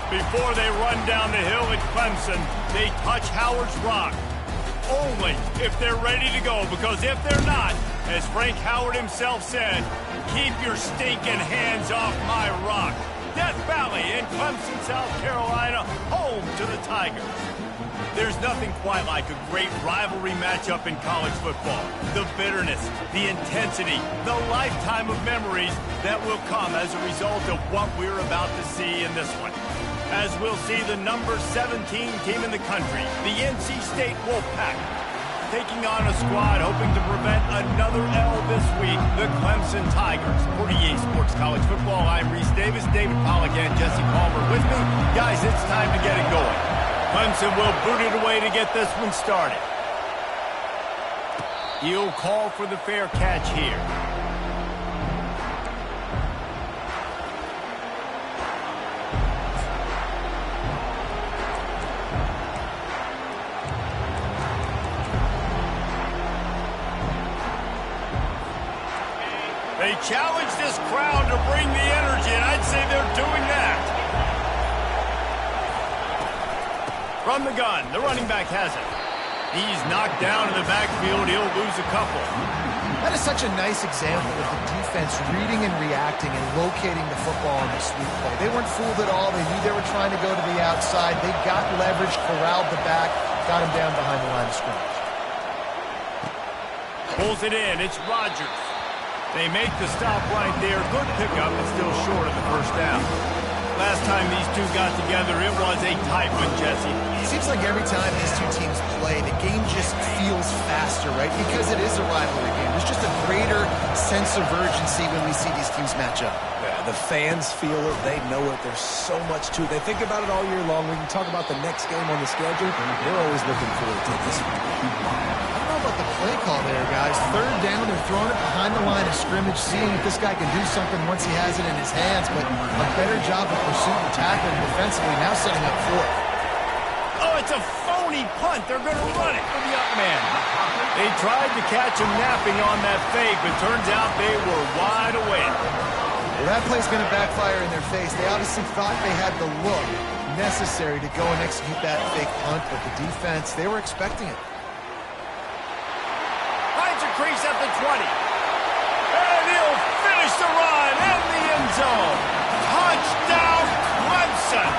Before they run down the hill at Clemson, they touch Howard's rock. Only if they're ready to go, because if they're not, as Frank Howard himself said, keep your stinking hands off my rock. Death Valley in Clemson, South Carolina, home to the Tigers. There's nothing quite like a great rivalry matchup in college football. The bitterness, the intensity, the lifetime of memories that will come as a result of what we're about to see in this one. As we'll see the number 17 team in the country, the NC State Wolfpack, taking on a squad hoping to prevent another L this week, the Clemson Tigers. For EA Sports College Football, I'm Reese Davis, David Pollack, and Jesse Palmer with me. Guys, it's time to get it going. Clemson will boot it away to get this one started. He'll call for the fair catch here. They challenge this crowd to bring the energy, and I'd say they're doing that. From the gun, the running back has it. He's knocked down in the backfield. He'll lose a couple. That is such a nice example of the defense reading and reacting and locating the football on the sweep play. They weren't fooled at all. They knew they were trying to go to the outside. They got leverage, corralled the back, got him down behind the line of scrimmage. Pulls it in. It's Rodgers. They make the stop right there. Good pickup, but still short of the first down. Last time these two got together, it was a tight one, Jesse. It seems like every time these two teams play, the game just feels faster, right? Because it is a rivalry game. There's just a greater sense of urgency when we see these teams match up. Yeah, the fans feel it. They know it. There's so much to it. They think about it all year long. We can talk about the next game on the schedule. They're always looking forward to this one. About the play call there, guys. Third down, they're throwing it behind the line of scrimmage, seeing if this guy can do something once he has it in his hands, but a better job of pursuit and tackling defensively, now setting up fourth. Oh, it's a phony punt. They're going to run it for the up man. They tried to catch him napping on that fake, but turns out they were wide awake. Well, that play's going to backfire in their face. They obviously thought they had the look necessary to go and execute that fake punt, but the defense, they were expecting it. Crease at the 20. And he'll finish the run in the end zone. Touchdown, Clemson.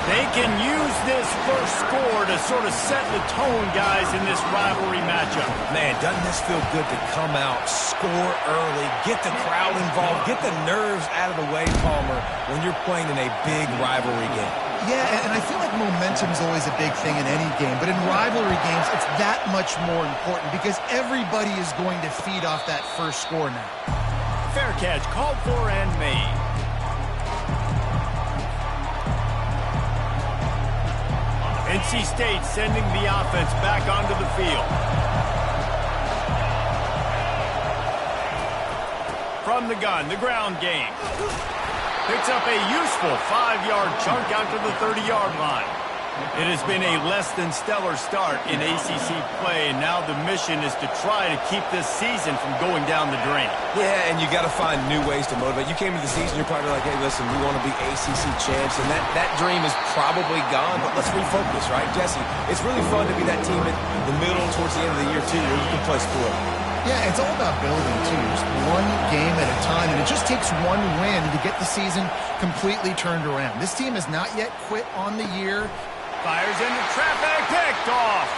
They can use this first score to sort of set the tone, guys, in this rivalry matchup. Man, doesn't this feel good to come out, score early, get the crowd involved, get the nerves out of the way, Palmer, when you're playing in a big rivalry game. Yeah, and I feel like momentum is always a big thing in any game, but in rivalry games, it's that much more important because everybody is going to feed off that first score now. Fair catch called for and made. NC State sending the offense back onto the field. From the gun, the ground game. Picks up a useful 5-yard chunk out to the 30-yard line. It has been a less than stellar start in ACC play, and now the mission is to try to keep this season from going down the drain. Yeah, and you got to find new ways to motivate. You came into the season, you're probably like, hey, listen, we want to be ACC champs, and that dream is probably gone, but let's refocus, right, Jesse? It's really fun to be that team in the middle towards the end of the year, too, where you can play sport. Yeah, it's all about building, too. Just one game at a time, and it just takes one win to get the season completely turned around. This team has not yet quit on the year. Fires into traffic, picked off.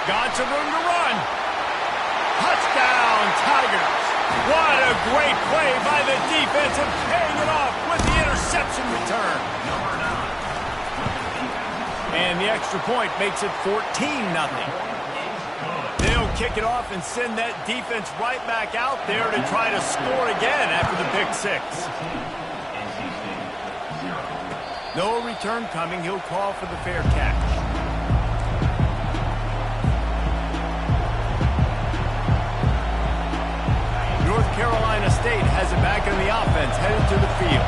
Got some room to run. Touchdown, Tigers. What a great play by the defense and paying it off with the interception return. And the extra point makes it 14-0. They'll kick it off and send that defense right back out there to try to score again after the pick six. No return coming. He'll call for the fair catch. North Carolina State has it back in the offense, headed to the field.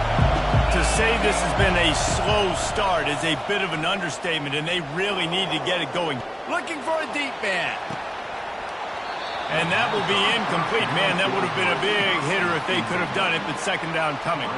To say this has been a slow start is a bit of an understatement, and they really need to get it going. Looking for a deep man. And that will be incomplete. Man, that would have been a big hitter if they could have done it, but second down coming.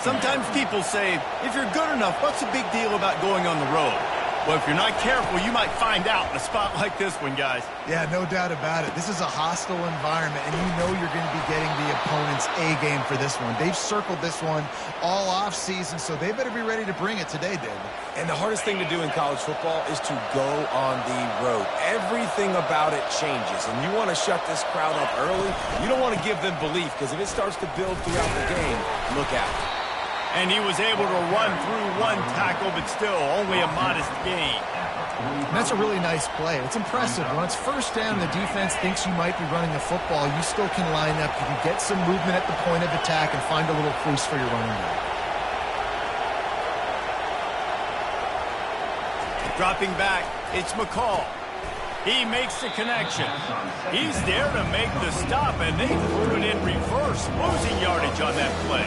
Sometimes people say, if you're good enough, what's the big deal about going on the road? Well, if you're not careful, you might find out in a spot like this one, guys. Yeah, no doubt about it. This is a hostile environment, and you know you're going to be getting the opponent's A game for this one. They've circled this one all offseason, so they better be ready to bring it today, David. And the hardest thing to do in college football is to go on the road. Everything about it changes, and you want to shut this crowd up early. You don't want to give them belief, because if it starts to build throughout the game, look out. And he was able to run through one tackle, but still only a modest gain. And that's a really nice play. It's impressive. When it's first down and the defense thinks you might be running the football, you still can line up. You can get some movement at the point of attack and find a little crease for your running back. Dropping back, it's McCall. He makes the connection. He's there to make the stop, and they threw it in reverse, losing yardage on that play.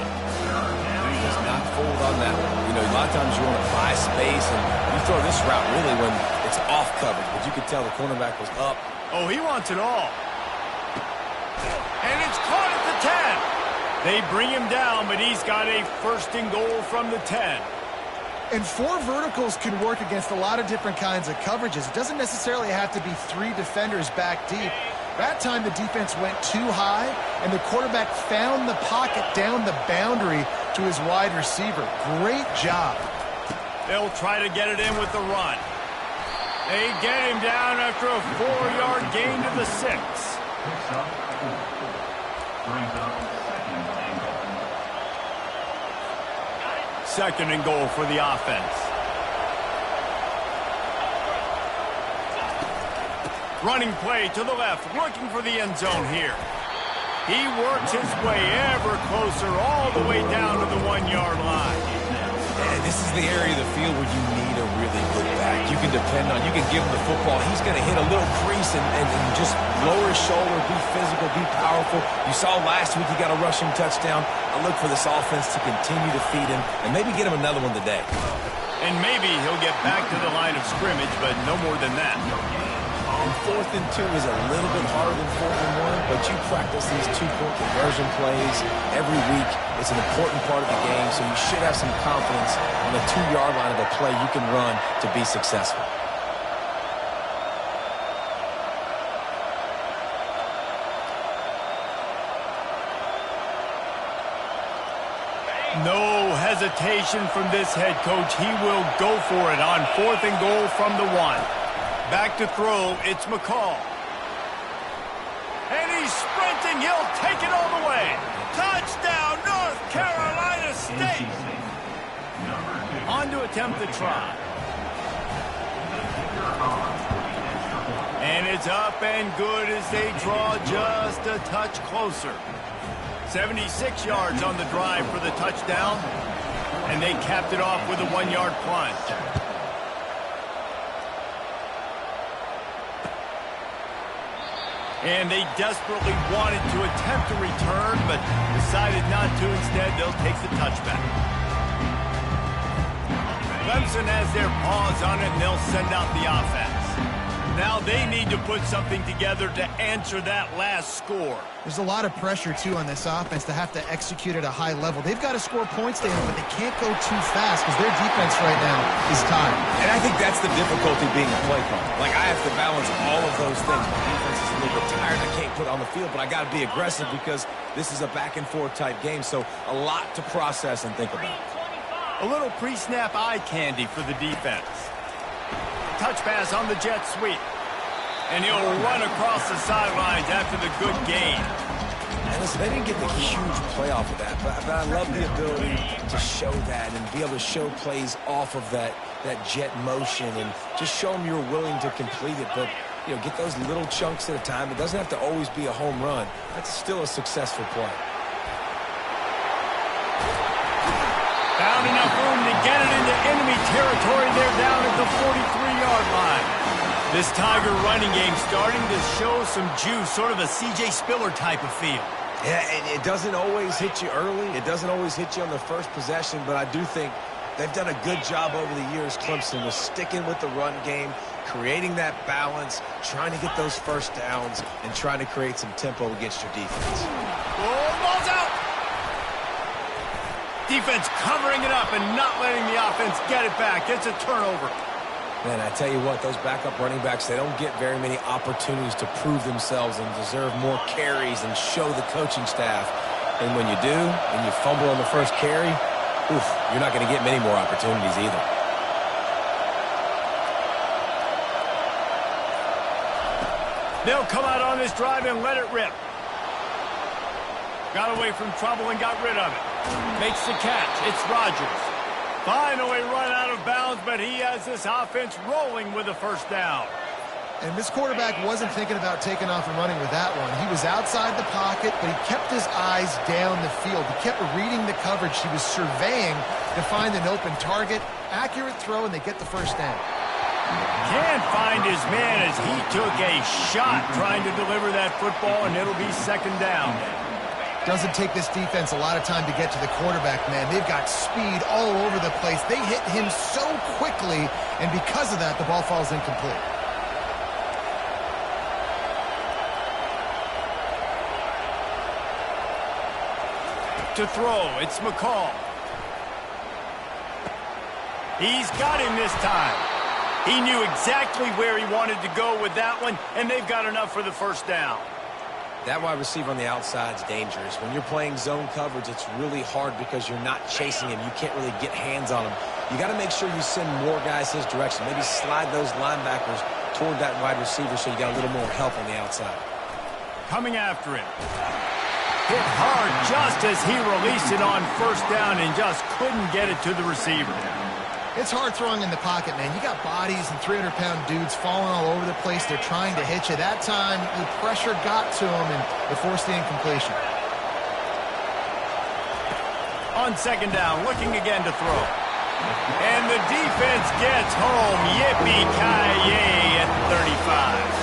Does not fold on that one. You know, a lot of times you want to buy space, and you throw this route really when it's off coverage, but you could tell the cornerback was up. Oh, he wants it all. And it's caught at the 10. They bring him down, but he's got a first and goal from the 10. And 4 verticals can work against a lot of different kinds of coverages. It doesn't necessarily have to be 3 defenders back deep. That time the defense went too high, and the quarterback found the pocket down the boundary to his wide receiver. Great job. They'll try to get it in with the run. They get him down after a 4-yard gain to the 6. Second and goal for the offense. Running play to the left, looking for the end zone here. He works his way ever closer all the way down to the 1-yard line. And this is the area of the field where you need a really good back. You can depend on, you can give him the football. He's going to hit a little crease and just lower his shoulder, be physical, be powerful. You saw last week he got a rushing touchdown. I look for this offense to continue to feed him and maybe get him another one today. And maybe he'll get back to the line of scrimmage, but no more than that. And 4th and 2 is a little bit harder than 4th and 1, but you practice these 2-point conversion plays every week. It's an important part of the game, so you should have some confidence on the 2-yard line of a play you can run to be successful. No hesitation from this head coach. He will go for it on 4th and goal from the 1. Back to throw, it's McCall. And he's sprinting, he'll take it all the way. Touchdown, North Carolina State. On to attempt the try. And it's up and good as they draw just a touch closer. 76 yards on the drive for the touchdown. And they capped it off with a 1-yard plunge. And they desperately wanted to attempt a return, but decided not to. Instead, they'll take the touchback. Clemson has their paws on it, and they'll send out the offense. Now they need to put something together to answer that last score. There's a lot of pressure, too, on this offense to have to execute at a high level. They've got to score points, David, but they can't go too fast because their defense right now is tired. And I think that's the difficulty being a play caller. Like, I have to balance all of those things. My defense is a little bit tired. I can't put on the field, but I got to be aggressive because this is a back-and-forth type game, so a lot to process and think about. A little pre-snap eye candy for the defense. Touch pass on the jet sweep. And he'll run across the sidelines after the good gain. And listen, they didn't get the huge play off of that, but I love the ability to show that and be able to show plays off of that jet motion and just show them you're willing to complete it. But, you know, get those little chunks at a time. It doesn't have to always be a home run. That's still a successful play. Found enough room to get it into enemy territory. They're down at the 43-yard line. This Tiger running game starting to show some juice, sort of a C.J. Spiller type of feel. Yeah, it doesn't always hit you early. It doesn't always hit you on the first possession, but I do think they've done a good job over the years, Clemson, with sticking with the run game, creating that balance, trying to get those first downs, and trying to create some tempo against your defense. Oh, ball's out! Defense covering it up and not letting the offense get it back. It's a turnover. Man, I tell you what, those backup running backs, they don't get very many opportunities to prove themselves and deserve more carries and show the coaching staff. And when you do, and you fumble on the first carry, oof, you're not going to get many more opportunities either. They'll come out on this drive and let it rip. Got away from trouble and got rid of it. Makes the catch. It's Rodgers. Finally run out of bounds, but he has this offense rolling with a first down. And this quarterback wasn't thinking about taking off and running with that one. He was outside the pocket, but he kept his eyes down the field. He kept reading the coverage. He was surveying to find an open target. Accurate throw, and they get the first down. Can't find his man as he took a shot trying to deliver that football, and it'll be second down. Doesn't take this defense a lot of time to get to the quarterback, man. They've got speed all over the place. They hit him so quickly, and because of that, the ball falls incomplete. To throw, it's McCall. He's got him this time. He knew exactly where he wanted to go with that one, and they've got enough for the first down. That wide receiver on the outside is dangerous. When you're playing zone coverage, it's really hard because you're not chasing him. You can't really get hands on him. You got to make sure you send more guys his direction. Maybe slide those linebackers toward that wide receiver so you got a little more help on the outside. Coming after him. Hit hard just as he released it on first down and just couldn't get it to the receiver. It's hard throwing in the pocket, man. You got bodies and 300-pound dudes falling all over the place. They're trying to hit you. That time, the pressure got to him, and it forced the incompletion. On second down, looking again to throw. And the defense gets home. Yippee-ki-yay at 35.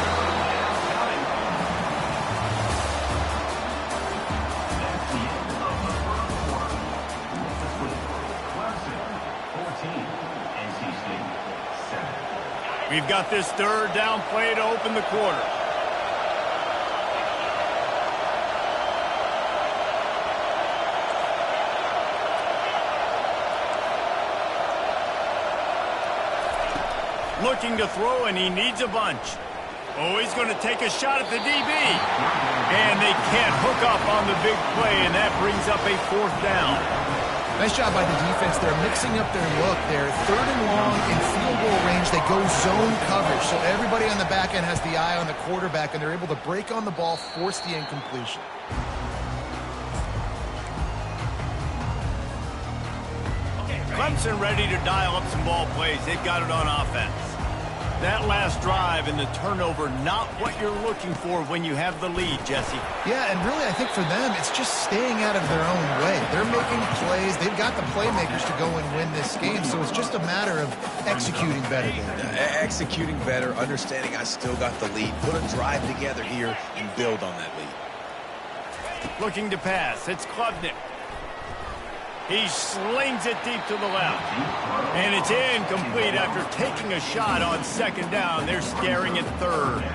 We've got this third down play to open the quarter. Looking to throw, and he needs a bunch. Oh, he's going to take a shot at the DB. And they can't hook up on the big play, and that brings up a fourth down. Nice job by the defense. They're mixing up their look. They're third and long in field goal range. They go zone coverage, so everybody on the back end has the eye on the quarterback, and they're able to break on the ball, force the incompletion. Clemson ready to dial up some ball plays. They've got it on offense. That last drive and the turnover, not what you're looking for when you have the lead, Jesse. Yeah, and really I think for them, it's just staying out of their own way. They're making plays. They've got the playmakers to go and win this game, so it's just a matter of executing better. Executing better, understanding I still got the lead. Put a drive together here and build on that lead. Looking to pass. It's Klubnik. He slings it deep to the left. And it's incomplete after taking a shot on second down. They're staring at third.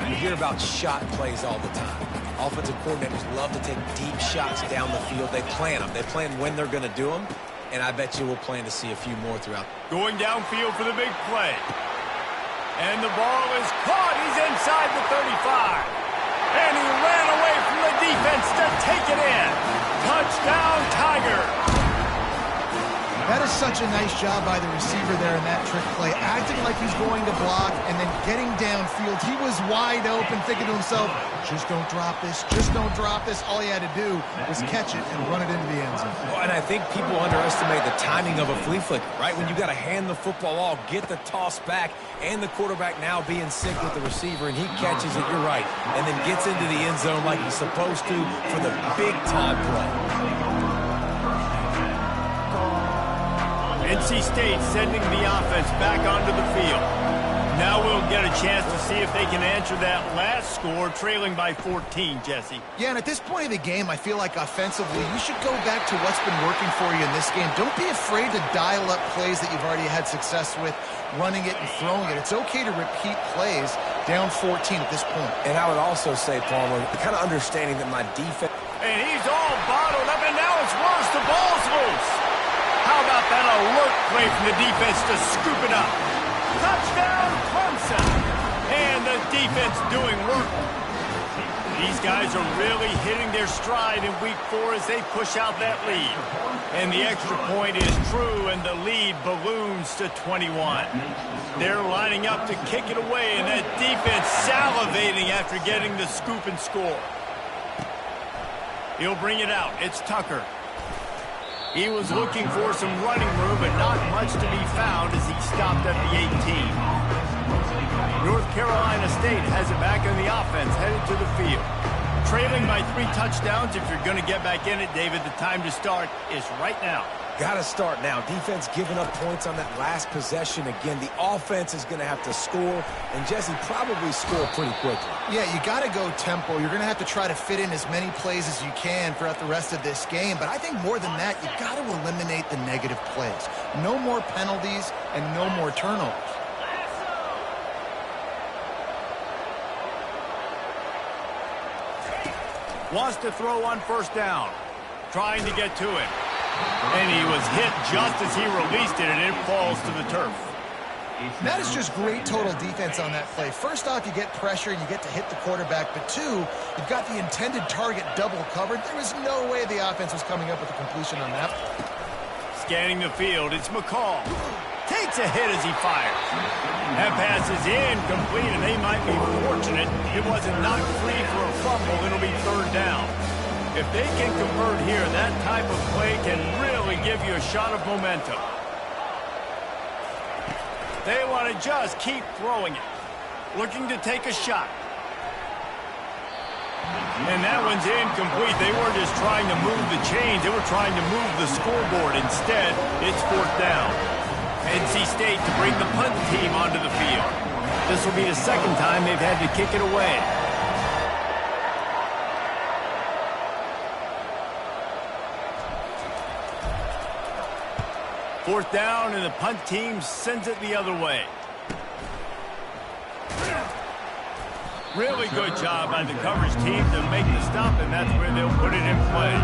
You hear about shot plays all the time. Offensive coordinators love to take deep shots down the field. They plan them. They plan when they're going to do them. And I bet you we'll plan to see a few more throughout. Going downfield for the big play. And the ball is caught. He's inside the 35. And he ran away from the defense to take it in. Touchdown, Tiger. That is such a nice job by the receiver there in that trick play, acting like he's going to block and then getting downfield. He was wide open, thinking to himself, just don't drop this, just don't drop this. All he had to do was catch it and run it into the end zone. Well, and I think people underestimate the timing of a flea flicker, right? When you got to hand the football off, get the toss back, and the quarterback now be in sync with the receiver, and he catches it, you're right, and then gets into the end zone like he's supposed to for the big-time play. NC State sending the offense back onto the field. Now we'll get a chance to see if they can answer that last score, trailing by 14, Jesse. Yeah, and at this point of the game, I feel like offensively, you should go back to what's been working for you in this game. Don't be afraid to dial up plays that you've already had success with, running it and throwing it. It's okay to repeat plays down 14 at this point. And I would also say, Palmer, kind of understanding that my defense... And he's all bottled up, and now it's gets worse. The ball's loose. How about that alert play from the defense to scoop it up? Touchdown, Clemson. And the defense doing work. These guys are really hitting their stride in week 4 as they push out that lead. And the extra point is true, and the lead balloons to 21. They're lining up to kick it away, and that defense salivating after getting the scoop and score. He'll bring it out. It's Tucker. He was looking for some running room, but not much to be found as he stopped at the 18. North Carolina State has it back in the offense, headed to the field. Trailing by 3 touchdowns. If you're going to get back in it, David, the time to start is right now. Got to start now. Defense giving up points on that last possession. Again, the offense is going to have to score, and Jesse probably score pretty quickly. Yeah, you got to go tempo. You're going to have to try to fit in as many plays as you can throughout the rest of this game. But I think more than that, you got to eliminate the negative plays. No more penalties and no more turnovers. Wants to throw on first down. Trying to get to it. And he was hit just as he released it, and it falls to the turf. That is just great total defense on that play. First off, you get pressure and you get to hit the quarterback. But 2, you've got the intended target double covered. There was no way the offense was coming up with a completion on that. Scanning the field, it's McCall. Takes a hit as he fires. That pass is incomplete, and they might be fortunate it wasn't knocked free for a fumble. It'll be 3rd down. If they can convert here, that type of play can really give you a shot of momentum. They want to just keep throwing it. Looking to take a shot. And that one's incomplete. They weren't just trying to move the chains. They were trying to move the scoreboard. Instead, it's 4th down. NC State to bring the punt team onto the field. This will be the 2nd time they've had to kick it away. Fourth down, and the punt team sends it the other way. Really good job by the coverage team to make the stop, and that's where they'll put it in play.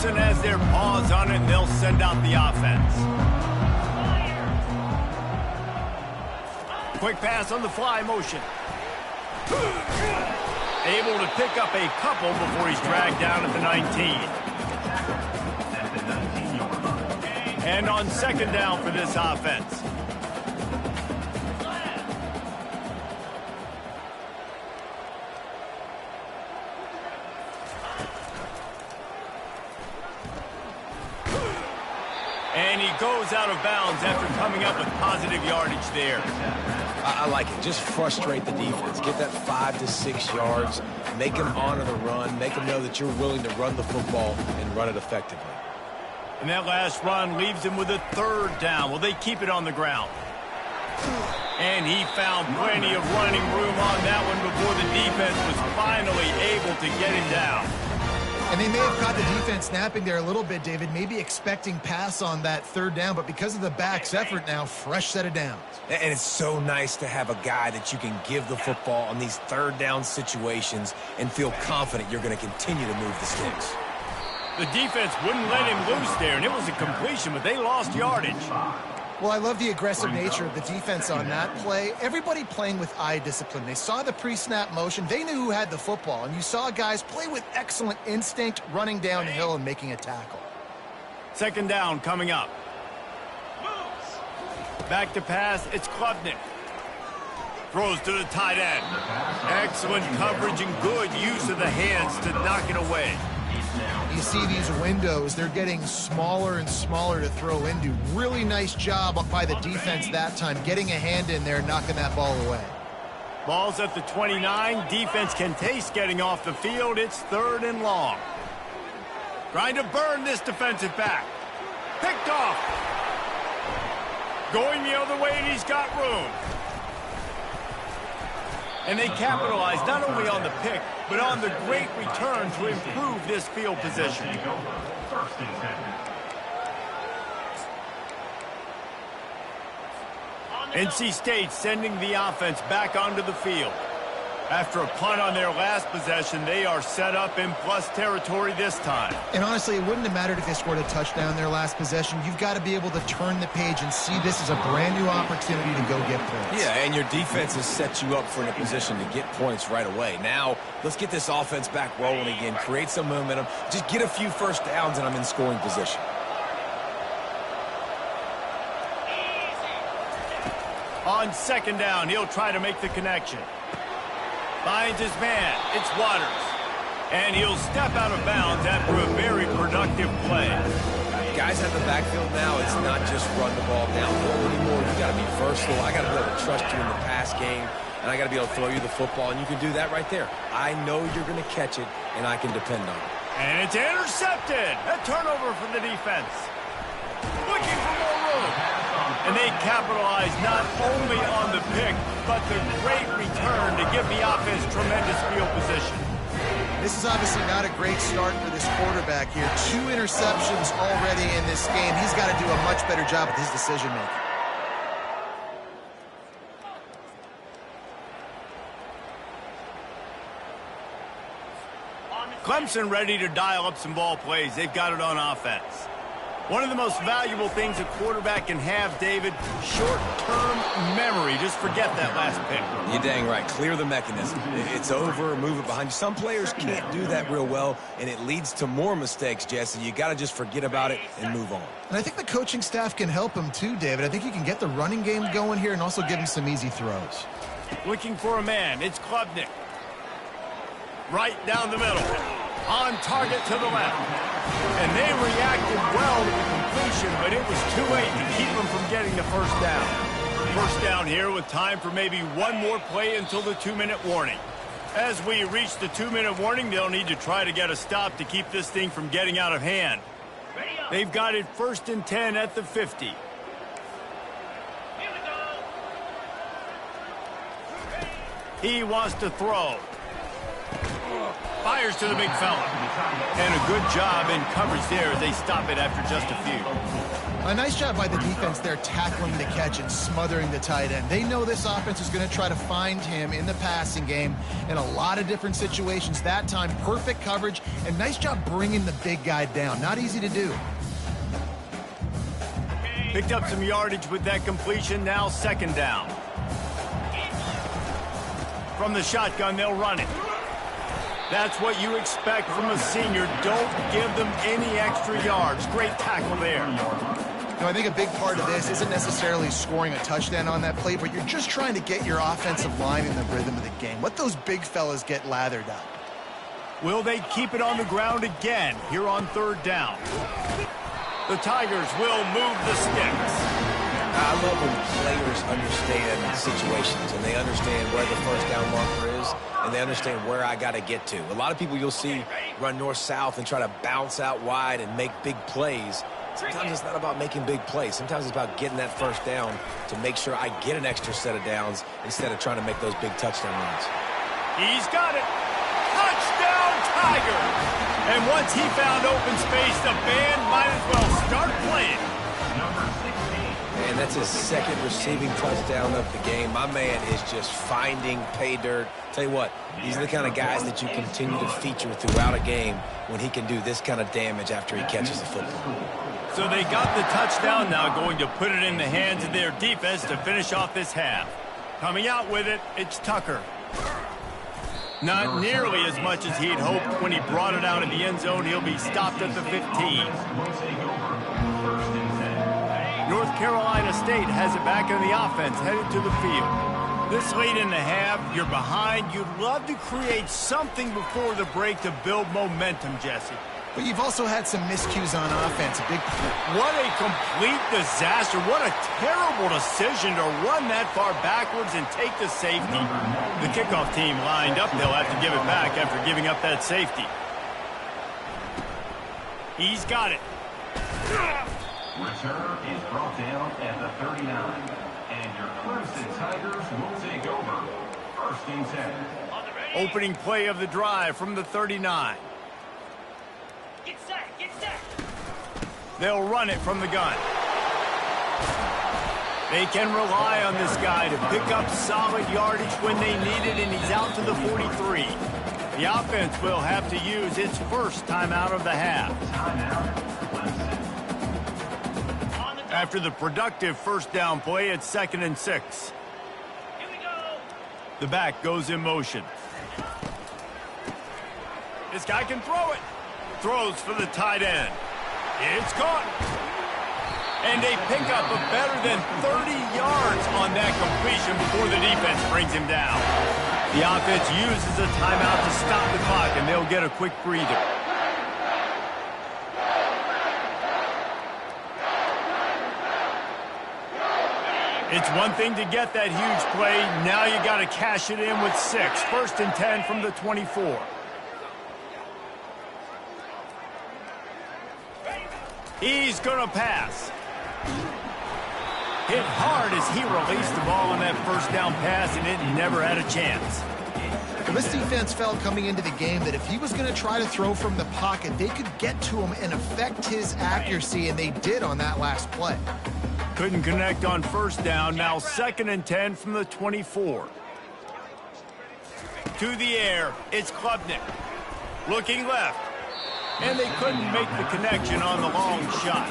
Clemson has their paws on it, and they'll send out the offense. Quick pass on the fly motion. Able to pick up a couple before he's dragged down at the 19. And on 2nd down for this offense. And he goes out of bounds after coming up with positive yardage there. I like it. Just frustrate the defense. Get that 5 to 6 yards. Make them honor the run. Make them know that you're willing to run the football and run it effectively. And that last run leaves him with a 3rd down. Will they keep it on the ground? And he found plenty of running room on that one before the defense was finally able to get him down. And they may have caught the defense snapping there a little bit, David, maybe expecting pass on that 3rd down, but because of the back's effort now, fresh set of downs. And it's so nice to have a guy that you can give the football on these 3rd down situations and feel confident you're going to continue to move the sticks. The defense wouldn't let him loose there, and it was a completion, but they lost yardage. Well, I love the aggressive nature of the defense on that play. Everybody playing with eye discipline. They saw the pre-snap motion. They knew who had the football, and you saw guys play with excellent instinct, running downhill and making a tackle. 2nd down coming up. Back to pass, it's Klubnik. Throws to the tight end. Excellent coverage and good use of the hands to knock it away. You see these windows, they're getting smaller and smaller to throw into. Really nice job by the defense that time, getting a hand in there and knocking that ball away. Ball's at the 29. Defense can taste getting off the field. It's 3rd and long. Trying to burn this defensive back. Picked off. Going the other way, and he's got room. And they capitalize not only on the pick, but on the great return to improve this field position. NC State sending the offense back onto the field. After a punt on their last possession, they are set up in plus territory this time. And honestly, it wouldn't have mattered if they scored a touchdown their last possession. You've got to be able to turn the page and see this as a brand new opportunity to go get points. Yeah, and your defense has set you up for a position to get points right away. Now, let's get this offense back rolling again, create some momentum, just get a few first downs, and I'm in scoring position. On 2nd down, he'll try to make the connection. Finds his man. It's Waters. And he'll step out of bounds after a very productive play. Guys at the backfield now, it's not just run the ball downhill anymore. You got to be versatile. I got to be able to trust you in the pass game, and I got to be able to throw you the football, and you can do that right there. I know you're going to catch it, and I can depend on it. And it's intercepted. A turnover for the defense. Looking for more room. And they capitalize not only on the pick, but the great return to give the offense tremendous field position. This is obviously not a great start for this quarterback here. 2 interceptions already in this game. He's got to do a much better job with his decision-making. Clemson ready to dial up some ball plays. They've got it on offense. One of the most valuable things a quarterback can have, David, short-term memory. Just forget that last pick. You're dang right. Clear the mechanism. It's over, move it behind you. Some players can't do that real well, and it leads to more mistakes, Jesse. You got to just forget about it and move on. And I think the coaching staff can help him too, David. I think you can get the running game going here and also give him some easy throws. Looking for a man. It's Klubnik. Right down the middle. On target to the left. And they reacted well to the completion, but it was too late to keep them from getting the first down. First down here with time for maybe one more play until the 2-minute warning. As we reach the 2-minute warning, they'll need to try to get a stop to keep this thing from getting out of hand. They've got it 1st and 10 at the 50. He wants to throw. Fires to the big fella. And a good job in coverage there as they stop it after just a few. A nice job by the defense there tackling the catch and smothering the tight end. They know this offense is going to try to find him in the passing game in a lot of different situations. That time, perfect coverage and nice job bringing the big guy down. Not easy to do. Picked up some yardage with that completion. Now 2nd down. From the shotgun, they'll run it. That's what you expect from a senior. Don't give them any extra yards. Great tackle there. You know, I think a big part of this isn't necessarily scoring a touchdown on that play, but you're just trying to get your offensive line in the rhythm of the game. Let those big fellas get lathered up. Will they keep it on the ground again here on 3rd down? The Tigers will move the sticks. I love when players understand situations and they understand where the first down marker is and they understand where I got to get to. A lot of people you'll see run north-south and try to bounce out wide and make big plays. Sometimes it's not about making big plays. Sometimes it's about getting that first down to make sure I get an extra set of downs instead of trying to make those big touchdown runs. He's got it. Touchdown, Tigers! And once he found open space, the band might as well start playing. And that's his 2nd receiving touchdown of the game. My man is just finding pay dirt. Tell you what, these are the kind of guys that you continue to feature throughout a game when he can do this kind of damage after he catches the football. So they got the touchdown, now going to put it in the hands of their defense to finish off this half. Coming out with it, it's Tucker. Not nearly as much as he'd hoped when he brought it out of the end zone. He'll be stopped at the 15. North Carolina State has it back in the offense, headed to the field. This late in the half, you're behind. You'd love to create something before the break to build momentum, Jesse. But you've also had some miscues on offense. What a complete disaster. What a terrible decision to run that far backwards and take the safety. The kickoff team lined up. They'll have to give it back after giving up that safety. He's got it. Return is brought down at the 39. And your Clemson Tigers will take over. 1st and 10. Opening play of the drive from the 39. Get set, get set. They'll run it from the gun. They can rely on this guy to pick up solid yardage when they need it, and he's out to the 43. The offense will have to use its first timeout of the half. After the productive first down play, it's 2nd and 6. Here we go. The back goes in motion. This guy can throw it. Throws for the tight end. It's caught. And they pick up a better than 30 yards on that completion before the defense brings him down. The offense uses a timeout to stop the clock, and they'll get a quick breather. It's one thing to get that huge play. Now you got to cash it in with 6. 1st and 10 from the 24. He's going to pass. Hit hard as he released the ball on that first down pass, and it never had a chance. Well, this defense felt coming into the game that if he was going to try to throw from the pocket, they could get to him and affect his accuracy, and they did on that last play. Couldn't connect on first down. Now 2nd and 10 from the 24. To the air, it's Klubnik. Looking left. And they couldn't make the connection on the long shot.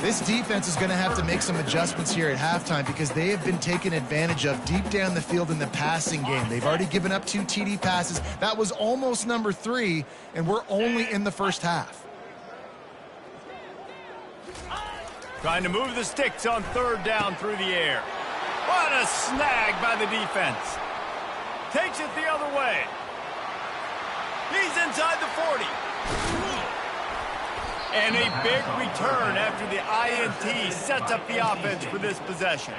This defense is going to have to make some adjustments here at halftime because they have been taken advantage of deep down the field in the passing game. They've already given up 2 TD passes. That was almost number 3, and we're only in the first half. Trying to move the sticks on 3rd down through the air. What a snag by the defense. Takes it the other way. He's inside the 40. And a big return after the INT sets up the offense for this possession.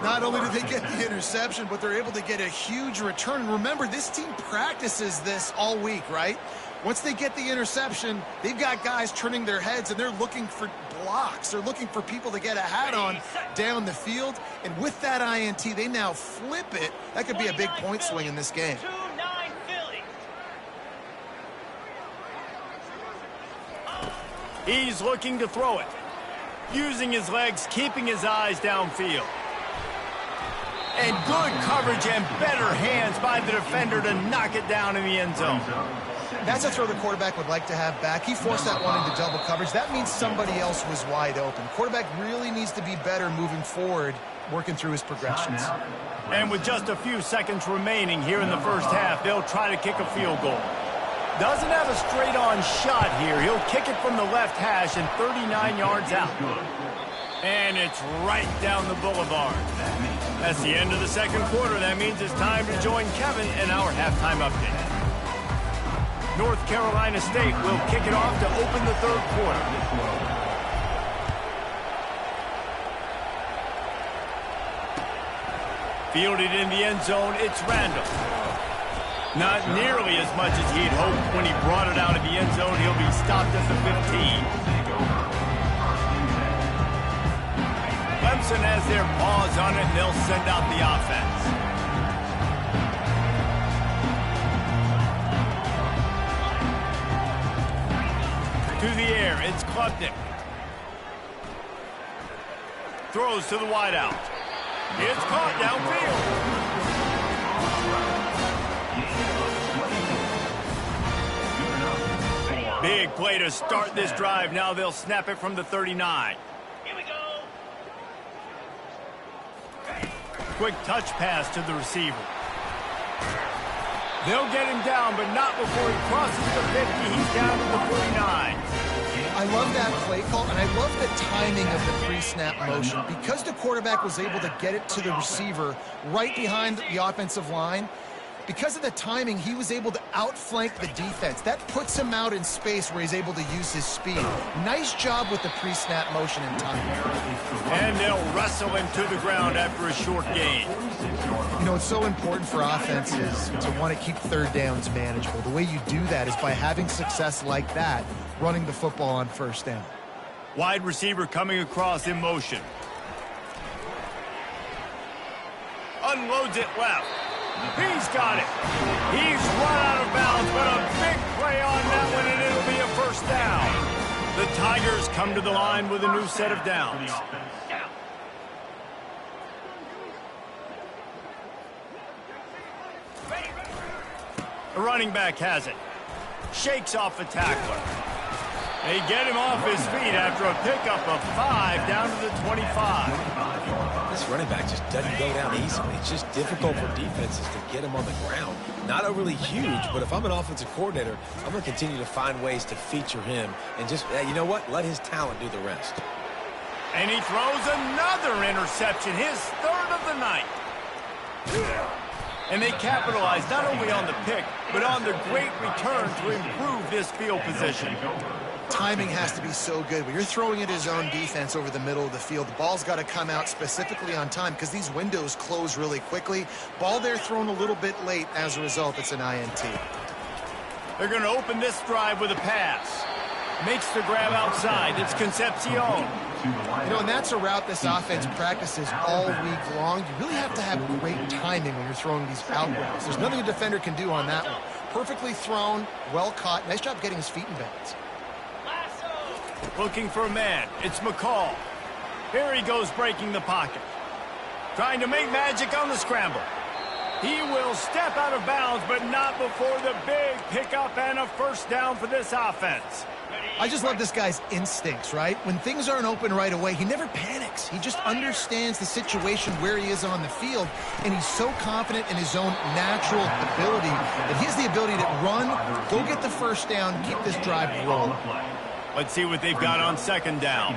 Not only do they get the interception, but they're able to get a huge return. Remember, this team practices this all week, right? Once they get the interception, they've got guys turning their heads, and they're looking for blocks. They're looking for people to get a hat on down the field. And with that INT, they now flip it. That could be a big point swing in this game. 2-9 Philly. He's looking to throw it. Using his legs, keeping his eyes downfield. And good coverage and better hands by the defender to knock it down in the end zone. That's a throw the quarterback would like to have back. He forced that one into double coverage. That means somebody else was wide open. Quarterback really needs to be better moving forward, working through his progressions. And with just a few seconds remaining here in the first half, they'll try to kick a field goal. Doesn't have a straight-on shot here. He'll kick it from the left hash and 39 yards out. And it's right down the boulevard. That's the end of the second quarter. That means it's time to join Kevin in our halftime update. North Carolina State will kick it off to open the third quarter. Fielded in the end zone, it's Randall. Not nearly as much as he'd hoped when he brought it out of the end zone. He'll be stopped at the 15. Clemson has their paws on it, and they'll send out the offense. To the air, it's Klubnik. Throws to the wideout. It's caught downfield. Big play to start this drive. Now they'll snap it from the 39. Here we go. Quick touch pass to the receiver. They'll get him down, but not before he crosses the 50. He's down to the 49. I love that play call, and I love the timing of the pre-snap motion. Because the quarterback was able to get it to the receiver right behind the offensive line, Because of the timing, he was able to outflank the defense. That puts him out in space where he's able to use his speed. Nice job with the pre-snap motion and timing. And they'll wrestle him to the ground after a short gain. You know, it's so important for offenses to want to keep third downs manageable. The way you do that is by having success like that, running the football on first down. Wide receiver coming across in motion. Unloads it left. He's got it. He's run out of bounds, but a big play on that one, and it'll be a first down. The Tigers come to the line with a new set of downs. The running back has it. Shakes off the tackler. They get him off his feet after a pickup of 5 down to the 25. This running back just doesn't go down easily. It's just difficult for defenses to get him on the ground. Not overly huge, but if I'm an offensive coordinator, I'm going to continue to find ways to feature him and just, you know what, let his talent do the rest. And he throws another interception, his third of the night. And they capitalize not only on the pick, but on the great return to improve this field position. Timing has to be so good. When you're throwing at his own defense over the middle of the field, the ball's got to come out specifically on time because these windows close really quickly. Ball there thrown a little bit late. As a result, it's an INT. They're going to open this drive with a pass. Makes the grab outside. It's Concepcion. You know, and that's a route this offense practices all week long. You really have to have great timing when you're throwing these out routes. There's nothing a defender can do on that one. Perfectly thrown, well caught. Nice job getting his feet in bounds. Looking for a man. It's McCall. Here he goes breaking the pocket. Trying to make magic on the scramble. He will step out of bounds, but not before the big pickup and a first down for this offense. I just love this guy's instincts, right? When things aren't open right away, he never panics. He just understands the situation where he is on the field, and he's so confident in his own natural ability that he has the ability to run, go get the first down, keep this drive rolling. Let's see what they've got on second down.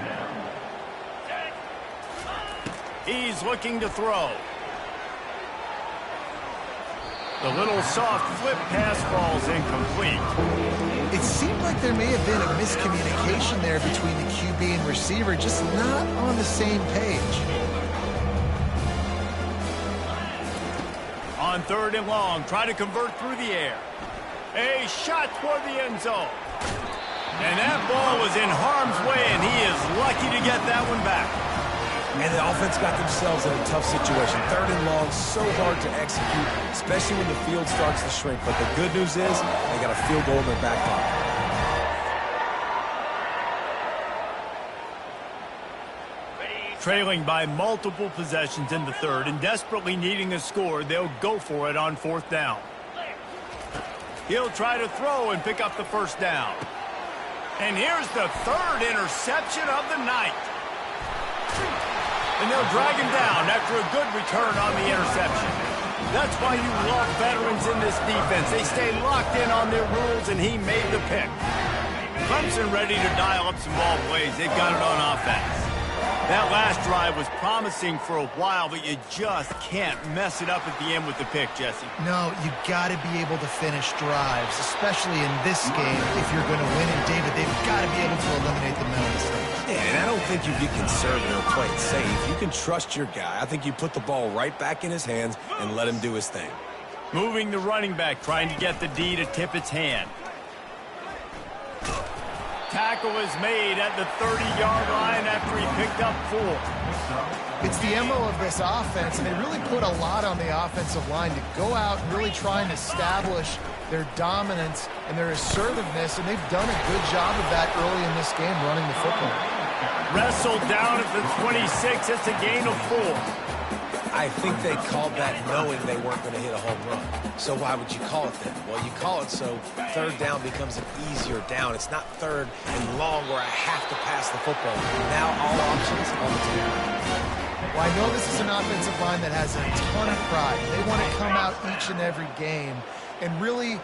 He's looking to throw. The little soft flip pass falls incomplete. It seemed like there may have been a miscommunication there between the QB and receiver, just not on the same page. On third and long, try to convert through the air. A shot toward the end zone. And that ball was in harm's way, and he is lucky to get that one back. And the offense got themselves in a tough situation. Third and long, so hard to execute, especially when the field starts to shrink. But the good news is they got a field goal in their back pocket. Trailing by multiple possessions in the third and desperately needing a score, they'll go for it on fourth down. He'll try to throw and pick up the first down. And here's the third interception of the night. And they'll drag him down after a good return on the interception. That's why you love veterans in this defense. They stay locked in on their rules, and he made the pick. Clemson ready to dial up some ball plays. They've got it on offense. That last drive was promising for a while, but you just can't mess it up at the end with the pick, Jesse. No, you got to be able to finish drives, especially in this game if you're going to win. And David, they've got to be able to eliminate the mental mistakes. Yeah, and I don't think you get conservative or play it safe. You can trust your guy. I think you put the ball right back in his hands and let him do his thing. Moving the running back, trying to get the D to tip its hand. Tackle is made at the 30-yard line after he picked up 4. It's the MO of this offense, and they really put a lot on the offensive line to go out and really try and establish their dominance and their assertiveness, and they've done a good job of that early in this game running the football. Wrestled down at the 26. It's a gain of 4. I think they called that knowing they weren't going to hit a home run. So why would you call it then? Well, you call it so third down becomes an easier down. It's not third and long where I have to pass the football. Now all options on the table. Well, I know this is an offensive line that has a ton of pride. They want to come out each and every game and really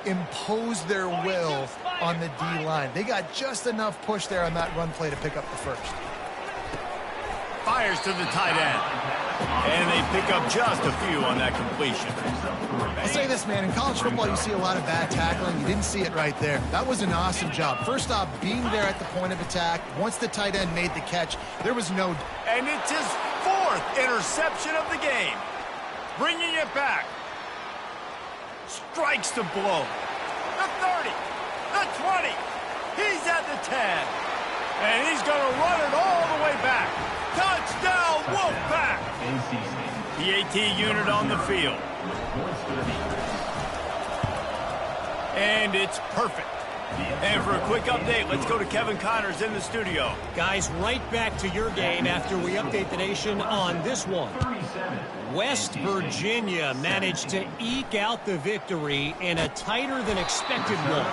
impose their will on the D-line. They got just enough push there on that run play to pick up the first. Fires to the tight end. And they pick up just a few on that completion. I'll say this, man. In college football, you see a lot of bad tackling. You didn't see it right there. That was an awesome job. First off, being there at the point of attack. Once the tight end made the catch, there was no... And it's his 4th interception of the game. Bringing it back. Strikes the blow. The 30. The 20. He's at the 10. And he's going to run it all the way back. Touchdown, Wolfpack! The AT unit on the field. And it's perfect. And for a quick update, let's go to Kevin Connors in the studio. Guys, right back to your game after we update the nation on this one. West Virginia managed to eke out the victory in a tighter than expected one.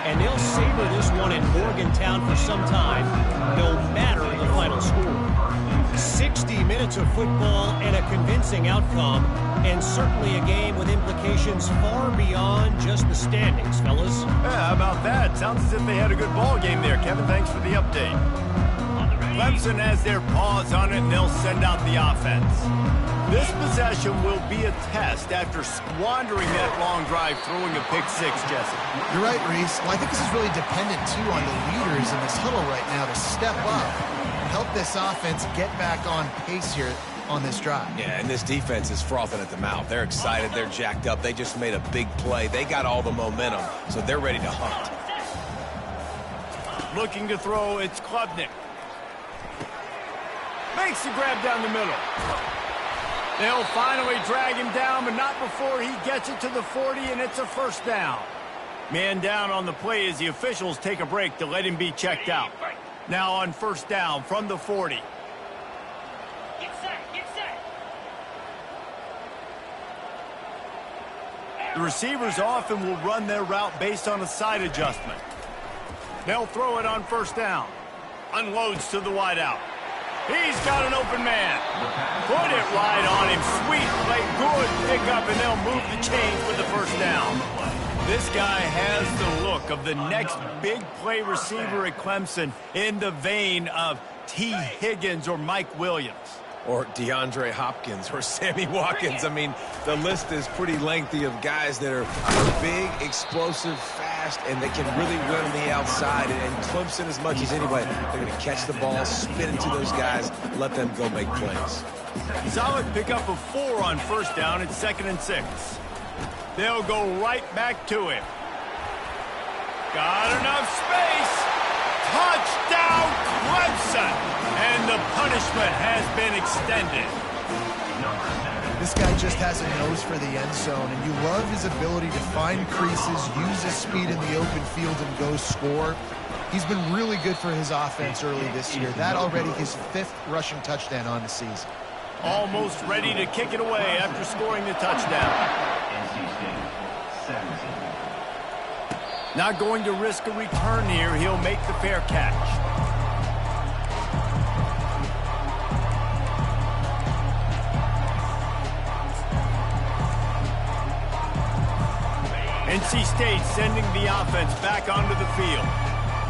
And they'll savor this one in Morgantown for some time, no matter the final score. 60 minutes of football and a convincing outcome, and certainly a game with implications far beyond just the standings, fellas. Yeah, how about that? Sounds as if they had a good ball game there. Kevin, thanks for the update. Clemson has their paws on it, and they'll send out the offense. This possession will be a test after squandering that long drive, throwing a pick six, Jesse. You're right, Reese. Well, I think this is really dependent, too, on the leaders in this huddle right now to step up and help this offense get back on pace here on this drive. Yeah, and this defense is frothing at the mouth. They're excited. They're jacked up. They just made a big play. They got all the momentum, so they're ready to hunt. Looking to throw, it's Klubnik. Makes the grab down the middle. They'll finally drag him down, but not before he gets it to the 40, and it's a first down. Man down on the play as the officials take a break to let him be checked out. Now on first down from the 40. Get set, get set. The receivers often will run their route based on a side adjustment. They'll throw it on first down. Unloads to the wideout. He's got an open man. Put it right on him. Sweet play. Good pickup, and they'll move the chains with the first down. This guy has the look of the next big play receiver at Clemson in the vein of T. Higgins or Mike Williams. Or DeAndre Hopkins or Sammy Watkins. I mean, the list is pretty lengthy of guys that are big, explosive, fast, and they can really win on the outside. And Clemson, as much as anybody, they're going to catch the ball, spin into those guys, let them go make plays. Solid pickup of 4 on first down. It's 2nd and 6. They'll go right back to him. Got enough space. Touchdown, Clemson! And the punishment has been extended. This guy just has a nose for the end zone, and you love his ability to find creases, use his speed in the open field, and go score. He's been really good for his offense early this year. That already his 5th rushing touchdown on the season. Almost ready to kick it away after scoring the touchdown. Not going to risk a return here. He'll make the fair catch. NC State sending the offense back onto the field.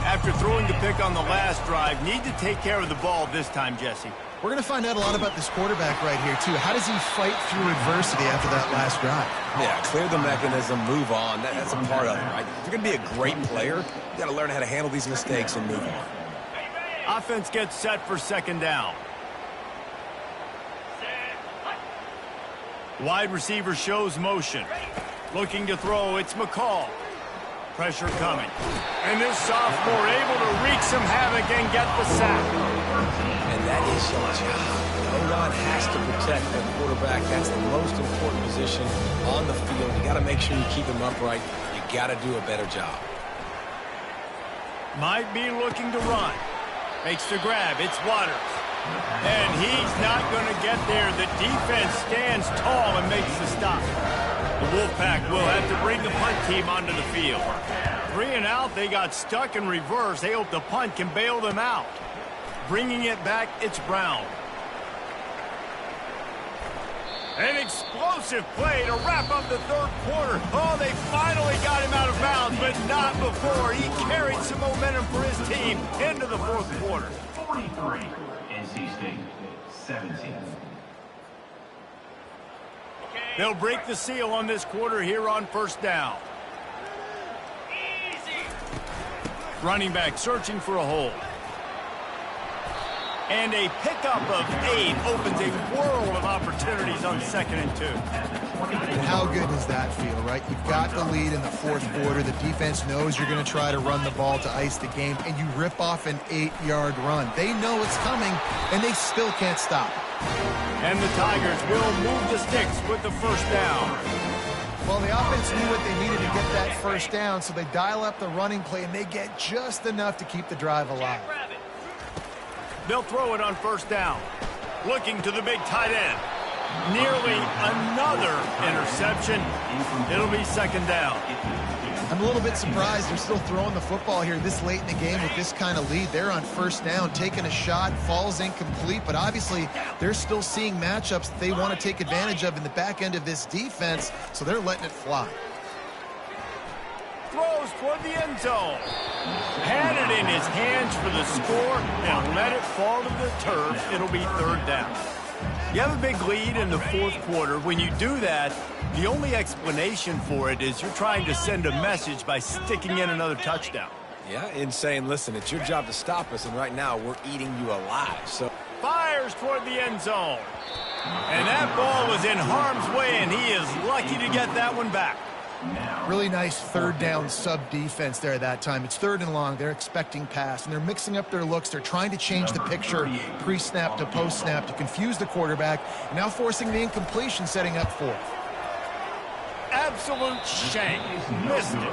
After throwing the pick on the last drive, need to take care of the ball this time, Jesse. We're going to find out a lot about this quarterback right here, too. How does he fight through adversity after that last drive? Yeah, clear the mechanism, move on. That's a part of it, right? If you're going to be a great player, you got to learn how to handle these mistakes and move on. Offense gets set for 2nd down. Wide receiver shows motion. Looking to throw, it's McCall. Pressure coming. And this sophomore able to wreak some havoc and get the sack. And that is your job. O-line has to protect the quarterback. That's the most important position on the field. You got to make sure you keep him upright. You got to do a better job. Might be looking to run. Makes the grab. It's Waters. And he's not going to get there. The defense stands tall and makes the stop. The Wolfpack will have to bring the punt team onto the field. 3 and out, they got stuck in reverse. They hope the punt can bail them out. Bringing it back, it's Brown. An explosive play to wrap up the 3rd quarter. Oh, they finally got him out of bounds, but not before. He carried some momentum for his team into the 4th quarter. 43, NC State, 17. They'll break the seal on this quarter here on first down. Running back searching for a hole. And a pickup of 8 opens a world of opportunities on 2nd and 2. And how good does that feel, right? You've got the lead in the fourth quarter. The defense knows you're going to try to run the ball to ice the game, and you rip off an 8-yard run. They know it's coming, and they still can't stop. And the Tigers will move the sticks with the first down. Well, the offense knew what they needed to get that first down, so they dial up the running play, and they get just enough to keep the drive alive. They'll throw it on first down. Looking to the big tight end. Nearly another interception. It'll be 2nd down. I'm a little bit surprised they're still throwing the football here this late in the game with this kind of lead. They're on first down, taking a shot, falls incomplete, but obviously they're still seeing matchups that they want to take advantage of in the back end of this defense, so they're letting it fly. Throws toward the end zone. Had it in his hands for the score and let it fall to the turf. It'll be 3rd down. You have a big lead in the fourth quarter. When you do that, the only explanation for it is you're trying to send a message by sticking in another touchdown. Yeah, and saying, listen, it's your job to stop us, and right now we're eating you alive. So fires toward the end zone. And that ball was in harm's way, and he is lucky to get that one back. Really nice 3rd down sub-defense there that time. It's 3rd and long. They're expecting pass, and they're mixing up their looks. They're trying to change the picture pre-snap to post-snap to confuse the quarterback, and now forcing the incompletion, setting up 4th. Absolute shank. Missed it.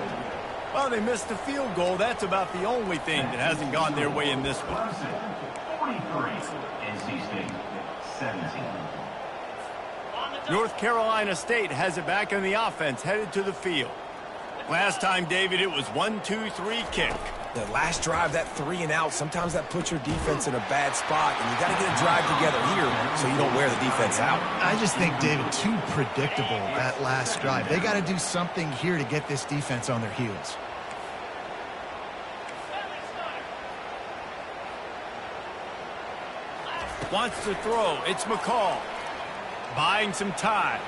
Well, they missed the field goal. That's about the only thing that hasn't gone their way in this one. 43, NC State 17. North Carolina State has it back in the offense, headed to the field. Last time, David, it was 1-2-3 kick. The last drive, that 3 and out, sometimes that puts your defense in a bad spot, and you got to get a drive together here so you don't wear the defense out. I just think, David, too predictable that last drive. They got to do something here to get this defense on their heels. Wants to throw. It's McCall. Buying some time.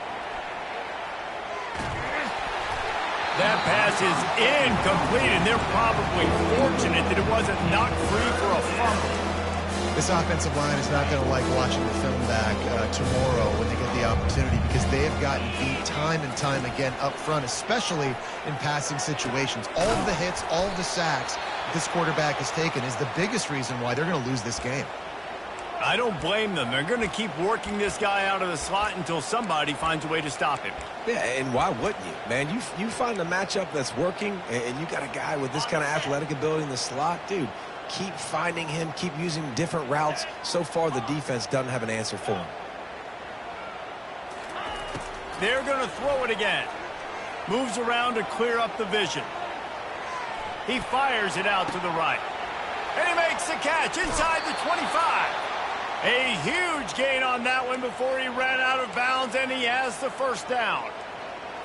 That pass is incomplete, and they're probably fortunate that it wasn't knocked free for a fumble. This offensive line is not going to like watching the film back tomorrow when they get the opportunity, because they have gotten beat time and time again up front, especially in passing situations. All of the hits, all of the sacks this quarterback has taken is the biggest reason why they're going to lose this game. I don't blame them. They're going to keep working this guy out of the slot until somebody finds a way to stop him. Yeah, and why wouldn't you? Man, you find a matchup that's working, and you got a guy with this kind of athletic ability in the slot, dude, keep finding him, keep using different routes. So far, the defense doesn't have an answer for him. They're going to throw it again. Moves around to clear up the vision. He fires it out to the right. And he makes the catch inside the 25. A huge gain on that one before he ran out of bounds, and he has the first down.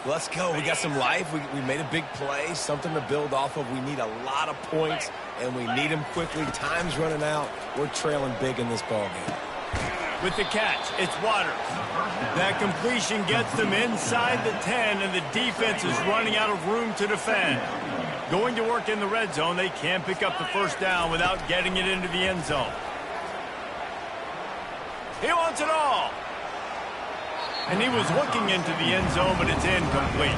Let's go. We got some life. We made a big play, something to build off of. We need a lot of points, and we need them quickly. Time's running out. We're trailing big in this ballgame. With the catch, it's Waters. That completion gets them inside the 10, and the defense is running out of room to defend. Going to work in the red zone, they can't pick up the first down without getting it into the end zone. He wants it all. And he was looking into the end zone, but it's incomplete.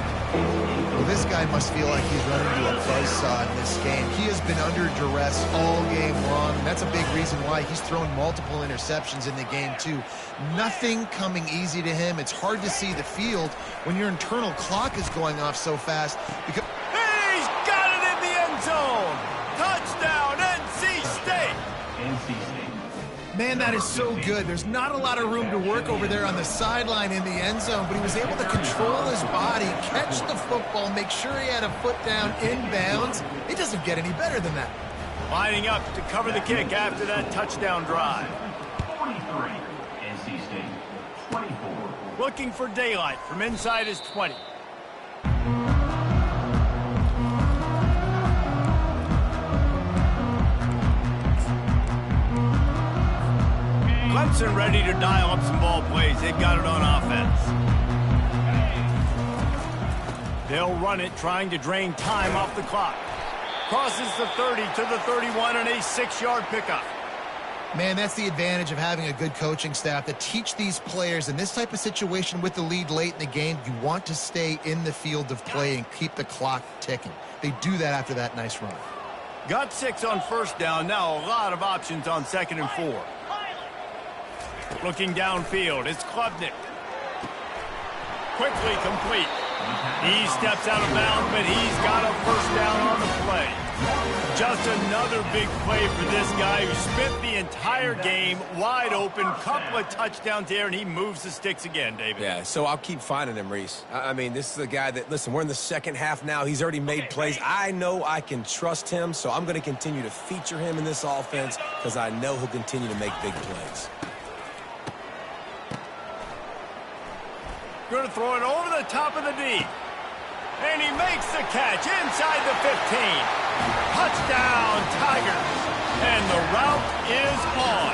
Well, this guy must feel like he's running into a buzzsaw in this game. He has been under duress all game long, and that's a big reason why he's thrown multiple interceptions in the game, too. Nothing coming easy to him. It's hard to see the field when your internal clock is going off so fast. Because he's got it in the end zone. Touchdown, NC State. NC State. Man, that is so good. There's not a lot of room to work over there on the sideline in the end zone, but he was able to control his body, catch the football, make sure he had a foot down inbounds. It doesn't get any better than that. Lining up to cover the kick after that touchdown drive. 43, NC State 24. Looking for daylight from inside his 20. Clemson ready to dial up some ball plays. They've got it on offense. They'll run it, trying to drain time off the clock. Crosses the 30 to the 31 and a 6-yard pickup. Man, that's the advantage of having a good coaching staff to teach these players in this type of situation with the lead late in the game. You want to stay in the field of play and keep the clock ticking. They do that after that nice run. Got 6 on first down. Now a lot of options on 2nd and 4. Looking downfield, it's Klubnik. Quickly complete. He steps out of bounds, but he's got a first down on the play. Just another big play for this guy who spent the entire game wide open, couple of touchdowns there, and he moves the sticks again, David. Yeah, so I'll keep finding him, Reese. I mean, this is a guy that, listen, we're in the second half now. He's already made plays. I know I can trust him, so I'm going to continue to feature him in this offense because I know he'll continue to make big plays. Going to throw it over the top of the D. And he makes the catch inside the 15. Touchdown, Tigers. And the route is on.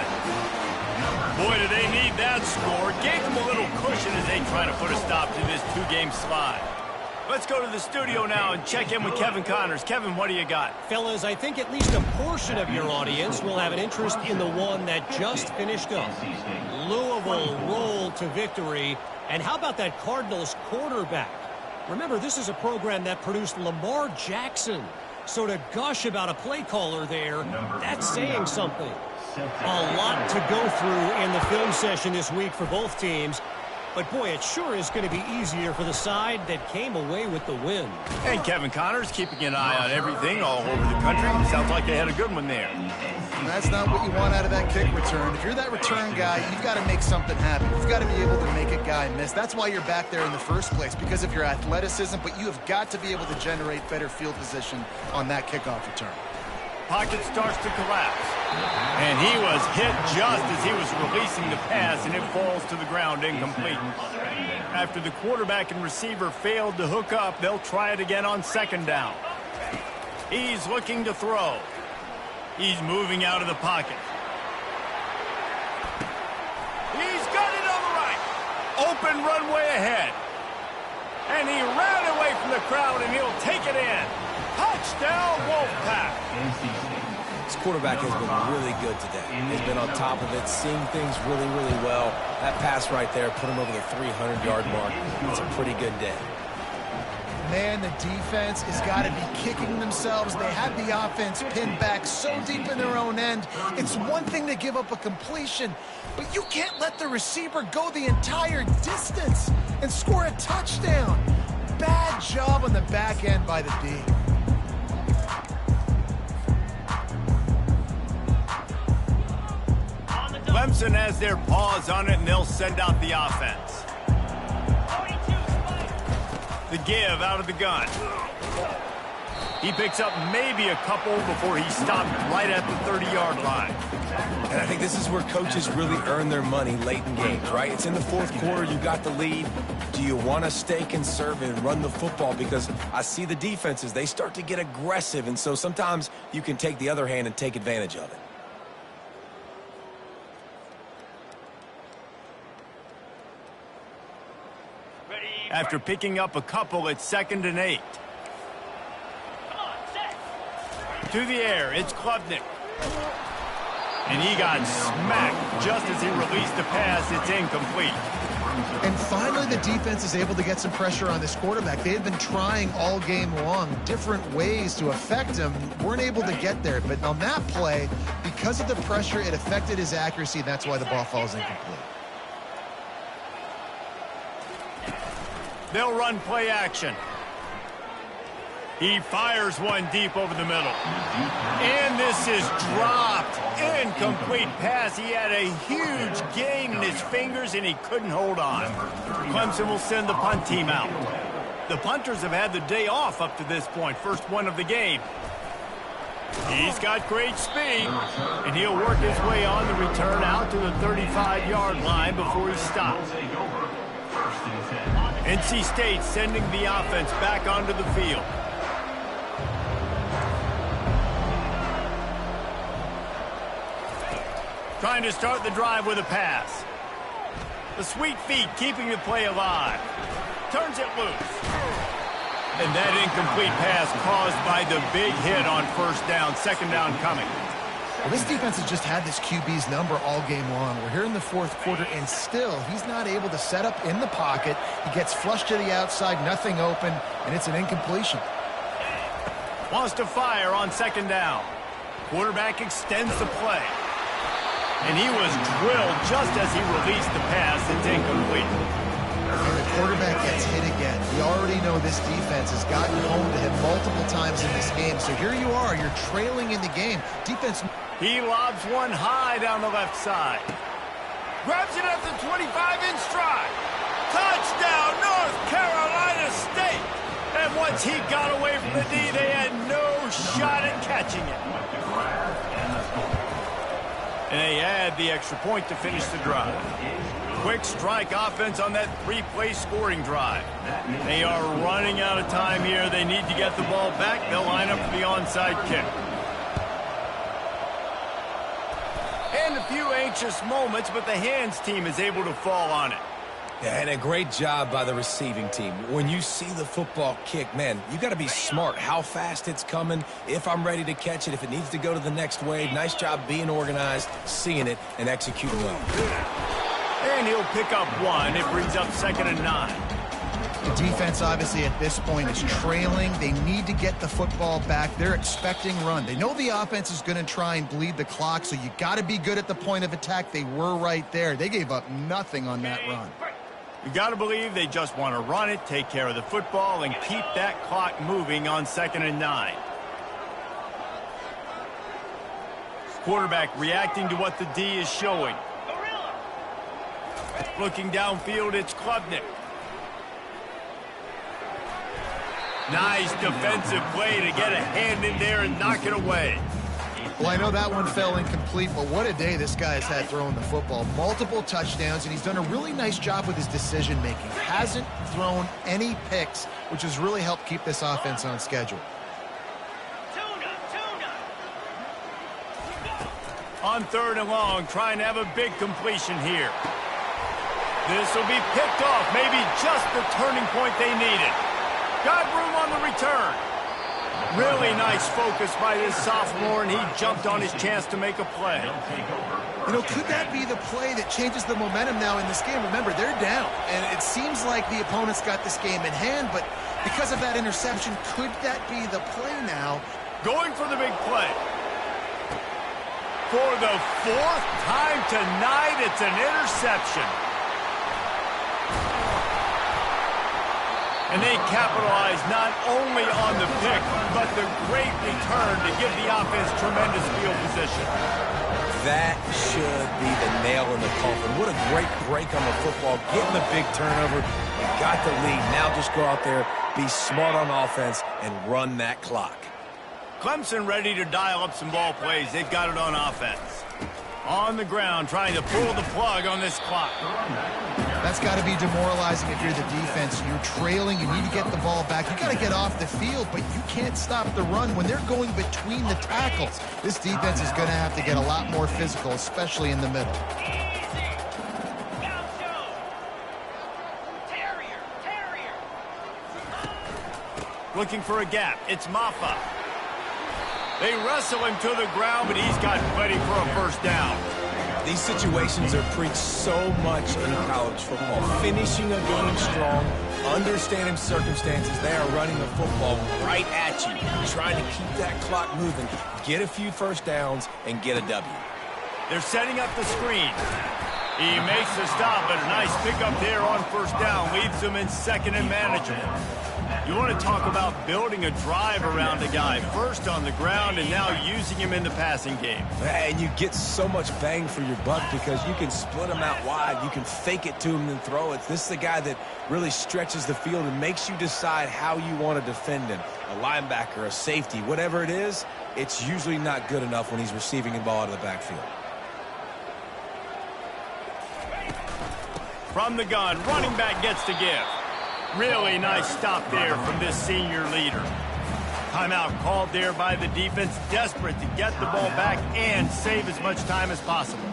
Boy, do they need that score. Gave them a little cushion as they try to put a stop to this 2-game slide. Let's go to the studio now and check in with Kevin Connors. Kevin, what do you got? Fellas, I think at least a portion of your audience will have an interest in the one that just finished up. Louisville roll to victory. And how about that Cardinals quarterback? Remember, this is a program that produced Lamar Jackson. So to gush about a play caller there, that's saying something. A lot to go through in the film session this week for both teams. But, boy, it sure is going to be easier for the side that came away with the win. And Kevin Connors keeping an eye on everything all over the country. Sounds like they had a good one there. That's not what you want out of that kick return. If you're that return guy, you've got to make something happen. You've got to be able to make a guy miss. That's why you're back there in the first place, because of your athleticism, but you have got to be able to generate better field position on that kickoff return. Pocket starts to collapse. And he was hit just as he was releasing the pass, and it falls to the ground incomplete. After the quarterback and receiver failed to hook up, they'll try it again on 2nd down. He's looking to throw. He's moving out of the pocket. He's got it on the right. Open runway ahead. And he ran away from the crowd, and he'll take it in. Touchdown, Wolfpack. This quarterback has been really good today. He's been on top of it, seeing things really, really well. That pass right there put him over the 300-yard mark. It's a pretty good day. Man, the defense has got to be kicking themselves. They had the offense pinned back so deep in their own end. It's one thing to give up a completion, but you can't let the receiver go the entire distance and score a touchdown. Bad job on the back end by the D. Clemson has their paws on it, and they'll send out the offense. The give out of the gun. He picks up maybe a couple before he stopped right at the 30-yard line. And I think this is where coaches really earn their money late in games, right? It's in the 4th quarter. You got the lead. Do you want to stay conservative and run the football? Because I see the defenses, they start to get aggressive, and so sometimes you can take the other hand and take advantage of it. After picking up a couple, it's 2nd and 8. To the air, it's Klubnik. And he got smacked just as he released the pass. It's incomplete. And finally, the defense is able to get some pressure on this quarterback. They had been trying all game long different ways to affect him. Weren't able to get there. But on that play, because of the pressure, it affected his accuracy. That's why the ball falls incomplete. They'll run play action. He fires one deep over the middle. And this is dropped. Incomplete pass. He had a huge gain in his fingers, and he couldn't hold on. Clemson will send the punt team out. The punters have had the day off up to this point. First one of the game. He's got great speed, and he'll work his way on the return out to the 35-yard line before he stops. NC State sending the offense back onto the field. Trying to start the drive with a pass. The sweet feet keeping the play alive. Turns it loose. And that incomplete pass caused by the big hit on first down, second down coming. Well, this defense has just had this QB's number all game long. We're here in the fourth quarter, and still he's not able to set up in the pocket. He gets flushed to the outside, nothing open, and it's an incompletion. Wants to fire on second down. Quarterback extends the play. And he was drilled just as he released the pass. It's incomplete. And the quarterback gets hit again. We already know this defense has gotten home to him multiple times in this game. So here you are, you're trailing in the game. Defense. He lobs one high down the left side. Grabs it at the 25 in stride. Touchdown, North Carolina State. And once he got away from the D, they had no shot at catching it. And they add the extra point to finish the drive. Quick strike offense on that three-play scoring drive. They are running out of time here. They need to get the ball back. They'll line up for the onside kick. And a few anxious moments, but the hands team is able to fall on it. Yeah, and a great job by the receiving team. When you see the football kick, man, you got to be smart how fast it's coming, if I'm ready to catch it, if it needs to go to the next wave. Nice job being organized, seeing it, and executing well. And he'll pick up one. It brings up 2nd and 9. The defense, obviously, at this point is trailing. They need to get the football back. They're expecting run. They know the offense is going to try and bleed the clock, so you got to be good at the point of attack. They were right there. They gave up nothing on that run. You got to believe they just want to run it, take care of the football, and keep that clock moving on 2nd and 9. Quarterback reacting to what the D is showing. Looking downfield, it's Klubnik. Nice defensive play to get a hand in there and knock it away. Well, I know that one fell incomplete, but what a day this guy has had throwing the football. Multiple touchdowns, and he's done a really nice job with his decision-making. Hasn't thrown any picks, which has really helped keep this offense on schedule. On 3rd and long, trying to have a big completion here. This will be picked off, maybe just the turning point they needed. Got room on the return. Really nice focus by this sophomore, and he jumped on his chance to make a play. You know, could that be the play that changes the momentum now in this game? Remember, they're down, and it seems like the opponent's got this game in hand, but because of that interception, could that be the play now? Going for the big play. For the 4th time tonight, it's an interception. And they capitalize not only on the pick, but the great return to give the offense tremendous field position. That should be the nail in the coffin. What a great break on the football. Getting the big turnover. You got the lead. Now just go out there, be smart on offense, and run that clock. Clemson ready to dial up some ball plays. They've got it on offense. On the ground, trying to pull the plug on this clock. That's got to be demoralizing if you're the defense. You're trailing. You need to get the ball back. You got to get off the field, but you can't stop the run when they're going between the tackles. This defense is going to have to get a lot more physical, especially in the middle. Looking for a gap. It's Maffa. They wrestle him to the ground, but he's got plenty for a first down. These situations are preached so much in college football. Finishing a game strong, understanding circumstances. They are running the football right at you, trying to keep that clock moving, get a few first downs, and get a W. They're setting up the screen. He makes the stop, but a nice pickup there on first down. Leaves them in 2nd and manageable. You want to talk about building a drive around a guy. First on the ground and now using him in the passing game. And you get so much bang for your buck because you can split him out wide. You can fake it to him and throw it. This is the guy that really stretches the field and makes you decide how you want to defend him. A linebacker, a safety, whatever it is, it's usually not good enough when he's receiving the ball out of the backfield. From the gun, running back gets to give. Really nice stop there from this senior leader. Timeout called there by the defense, desperate to get the ball back and save as much time as possible.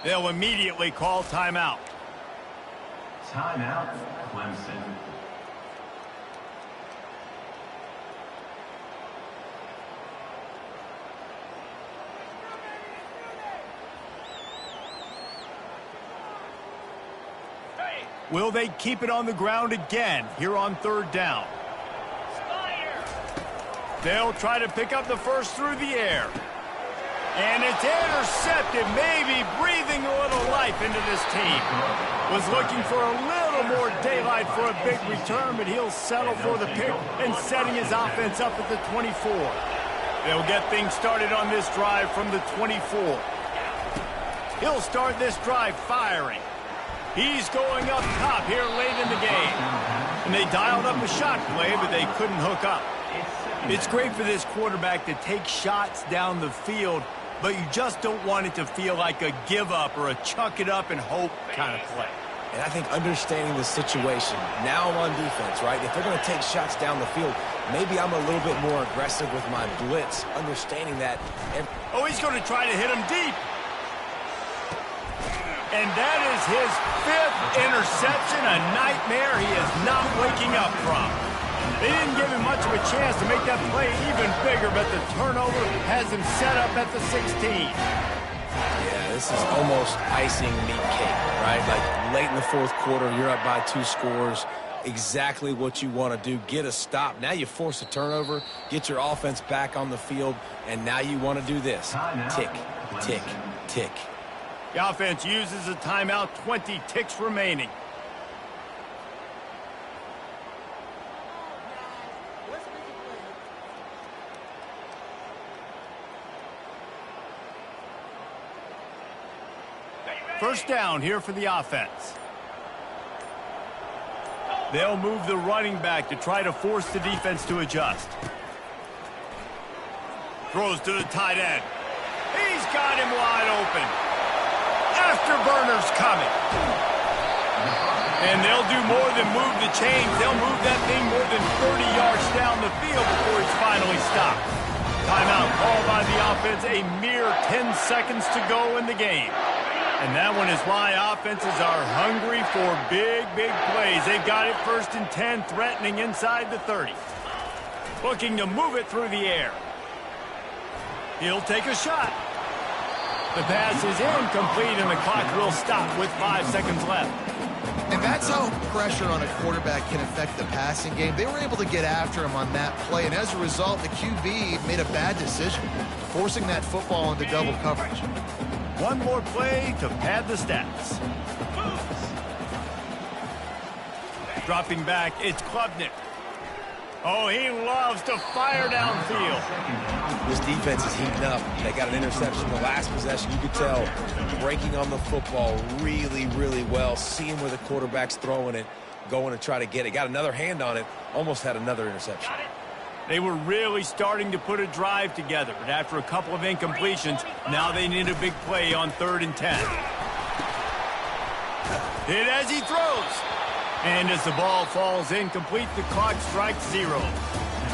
They'll immediately call timeout. Timeout, Clemson. Will they keep it on the ground again here on third down? They'll try to pick up the first through the air. And it's intercepted, maybe breathing a little life into this team. Was looking for a little more daylight for a big return, but he'll settle for the pick and setting his offense up at the 24. They'll get things started on this drive from the 24. He'll start this drive firing. He's going up top here late in the game. And they dialed up a shot play, but they couldn't hook up. It's great for this quarterback to take shots down the field, but you just don't want it to feel like a give-up or a chuck-it-up-and-hope kind of play. And I think understanding the situation, now I'm on defense, right? If they're going to take shots down the field, maybe I'm a little bit more aggressive with my blitz, understanding that. Oh, he's going to try to hit him deep. And that is his 5th interception, a nightmare he is not waking up from. They didn't give him much of a chance to make that play even bigger, but the turnover has him set up at the 16. Yeah, this is almost icing meat cake, right? Like late in the fourth quarter, you're up by 2 scores. Exactly what you want to do. Get a stop. Now you force a turnover, get your offense back on the field, and now you want to do this. Tick, tick, tick. The offense uses a timeout, 20 ticks remaining. First down here for the offense. They'll move the running back to try to force the defense to adjust. Throws to the tight end. He's got him wide open. Afterburner's coming. And they'll do more than move the chains. They'll move that thing more than 30 yards down the field before he's finally stopped. Timeout called by the offense, a mere 10 seconds to go in the game. And that one is why offenses are hungry for big, big plays. They've got it 1st and 10, threatening inside the 30. Looking to move it through the air. He'll take a shot. The pass is incomplete, and the clock will stop with 5 seconds left. And that's how pressure on a quarterback can affect the passing game. They were able to get after him on that play, and as a result, the QB made a bad decision, forcing that football into double coverage. One more play to pad the stats. Dropping back, it's Klubnik. Oh, he loves to fire downfield. This defense is heating up. They got an interception the last possession. You could tell breaking on the football really, really well, seeing where the quarterback's throwing it, going to try to get it. Got another hand on it, almost had another interception. They were really starting to put a drive together, but after a couple of incompletions, now they need a big play on 3rd and 10. Hit as he throws. And as the ball falls incomplete, the clock strikes 0.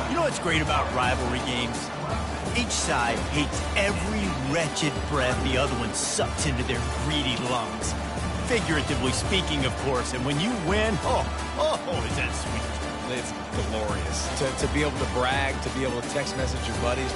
You know what's great about rivalry games? Each side hates every wretched breath the other one sucks into their greedy lungs. Figuratively speaking, of course, and when you win, oh, is that sweet. It's glorious. To be able to brag, to be able to text message your buddies,